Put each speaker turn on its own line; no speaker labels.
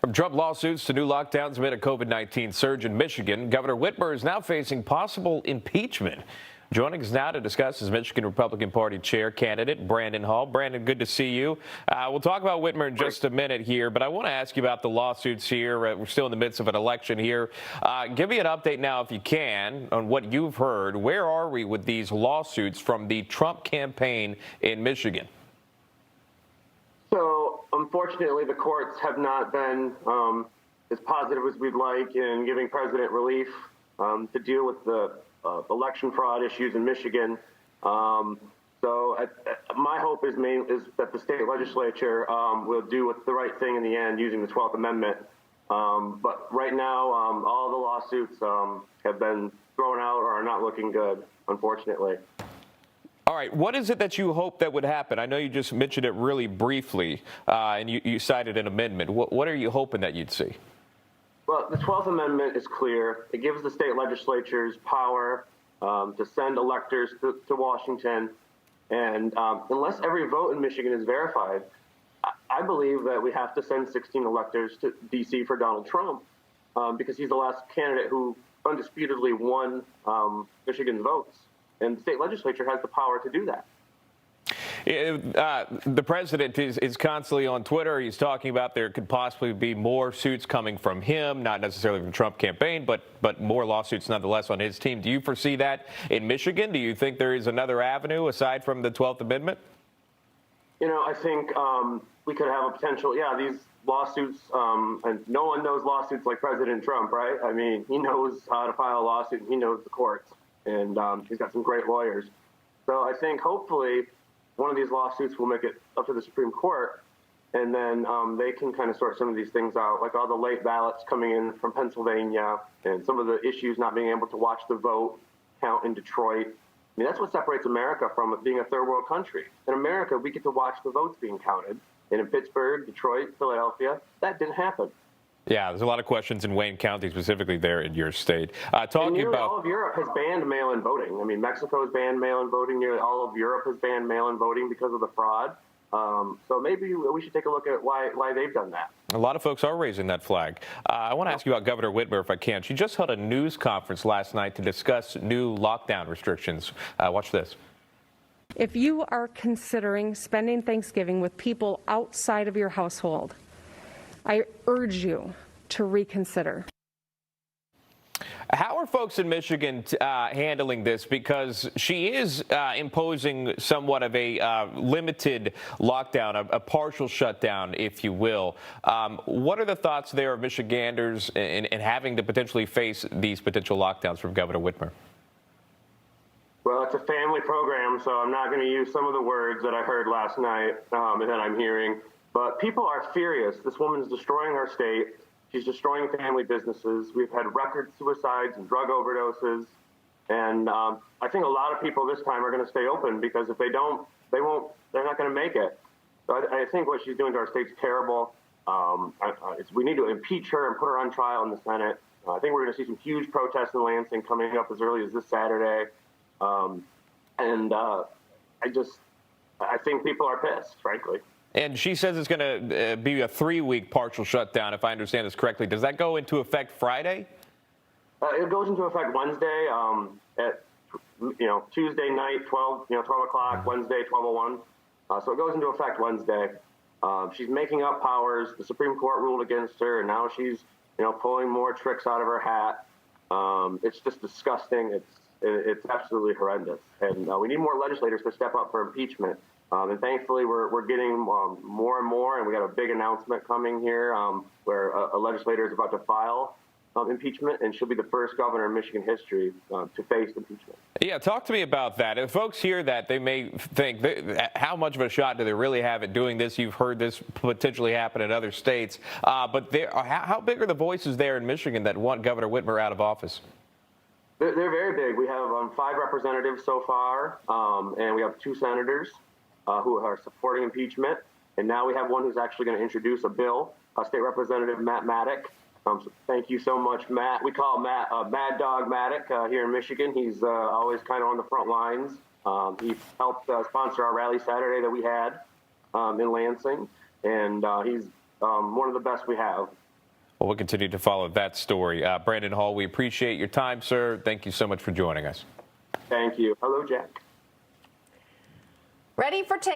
From Trump lawsuits to new lockdowns amid a COVID-19 surge in Michigan, Governor Whitmer is now facing possible impeachment. Joining us now to discuss is Michigan Republican Party Chair candidate Brandon Hall. Brandon, good to see you. We'll talk about Whitmer in just a minute here, but I want to ask you about the lawsuits here. We're still in the midst of an election here. Give me an update now, if you can, on what you've heard. Where are we with these lawsuits from the Trump campaign in Michigan?
So, unfortunately, the courts have not been as positive as we'd like in giving President relief to deal with the election fraud issues in Michigan. My hope is that the state legislature will do the right thing in the end using the 12th Amendment. But right now, all the lawsuits have been thrown out or are not looking good, unfortunately.
All right, what is it that you hope that would happen? I know you just mentioned it really briefly, and you cited an amendment. What are you hoping that you'd see?
Well, the 12th Amendment is clear. It gives the state legislatures power to send electors to Washington. And unless every vote in Michigan is verified, I believe that we have to send 16 electors to D.C. for Donald Trump because he's the last candidate who undisputedly won Michigan's votes. And the state legislature has the power to do that.
The president is constantly on Twitter. He's talking about there could possibly be more suits coming from him, not necessarily from the Trump campaign, but more lawsuits nonetheless on his team. Do you foresee that in Michigan? Do you think there is another avenue aside from the 12th Amendment?
You know, I think we could have a potential, these lawsuits, and no one knows lawsuits like President Trump, right? I mean, he knows how to file a lawsuit, and he knows the courts, and he's got some great lawyers. So I think hopefully one of these lawsuits will make it up to the Supreme Court, and then they can kind of sort some of these things out, like all the late ballots coming in from Pennsylvania and some of the issues not being able to watch the vote count in Detroit. I mean, that's what separates America from it being a third world country. In America, we get to watch the votes being counted. And in Pittsburgh, Detroit, Philadelphia, that didn't happen.
Yeah, there's a lot of questions in Wayne County, specifically there in your state.
Talking about all of Europe has banned mail-in voting. I mean, Mexico has banned mail-in voting. Nearly all of Europe has banned mail-in voting because of the fraud. So maybe we should take a look at why they've done that.
A lot of folks are raising that flag. I want to ask you about Governor Whitmer, if I can. She just held a news conference last night to discuss new lockdown restrictions. Watch this.
If you are considering spending Thanksgiving with people outside of your household, I urge you to reconsider.
How are folks in Michigan handling this? Because she is imposing somewhat of a limited lockdown, a partial shutdown, if you will. What are the thoughts there of Michiganders in having to potentially face these potential lockdowns from Governor Whitmer?
Well, it's a family program, so I'm not going to use some of the words that I heard last night and that I'm hearing. But people are furious. This woman's destroying our state. She's destroying family businesses. We've had record suicides and drug overdoses. And I think a lot of people this time are going to stay open because if they don't, they're not going to make it. So I think what she's doing to our state's terrible. We need to impeach her and put her on trial in the Senate. I think we're going to see some huge protests in Lansing coming up as early as this Saturday. I think people are pissed, frankly.
And she says it's going to be a 3-week partial shutdown, if I understand this correctly. Does that go into effect Friday?
It goes into effect Wednesday at Tuesday night, 12 o'clock, Wednesday, 12:01. So it goes into effect Wednesday. She's making up powers. The Supreme Court ruled against her, and now she's pulling more tricks out of her hat. It's just disgusting. It's absolutely horrendous, and we need more legislators to step up for impeachment. And thankfully, we're getting more and more, and we got a big announcement coming here where a legislator is about to file impeachment, and she'll be the first governor in Michigan history to face impeachment.
Yeah, talk to me about that. If folks hear that, they may think, how much of a shot do they really have at doing this? You've heard this potentially happen in other states. But how big are the voices there in Michigan that want Governor Whitmer out of office?
They're very big. We have 5 representatives so far, and we have 2 senators who are supporting impeachment. And now we have one who's actually going to introduce a bill, State Representative Matt Maddock. So thank you so much, Matt. We call Matt Mad Dog Maddock here in Michigan. He's always kind of on the front lines. He helped sponsor our rally Saturday that we had in Lansing. And he's one of the best we have.
Well, we'll continue to follow that story. Brandon Hall, we appreciate your time, sir. Thank you so much for joining us.
Thank you. Hello, Jack.
Ready for take.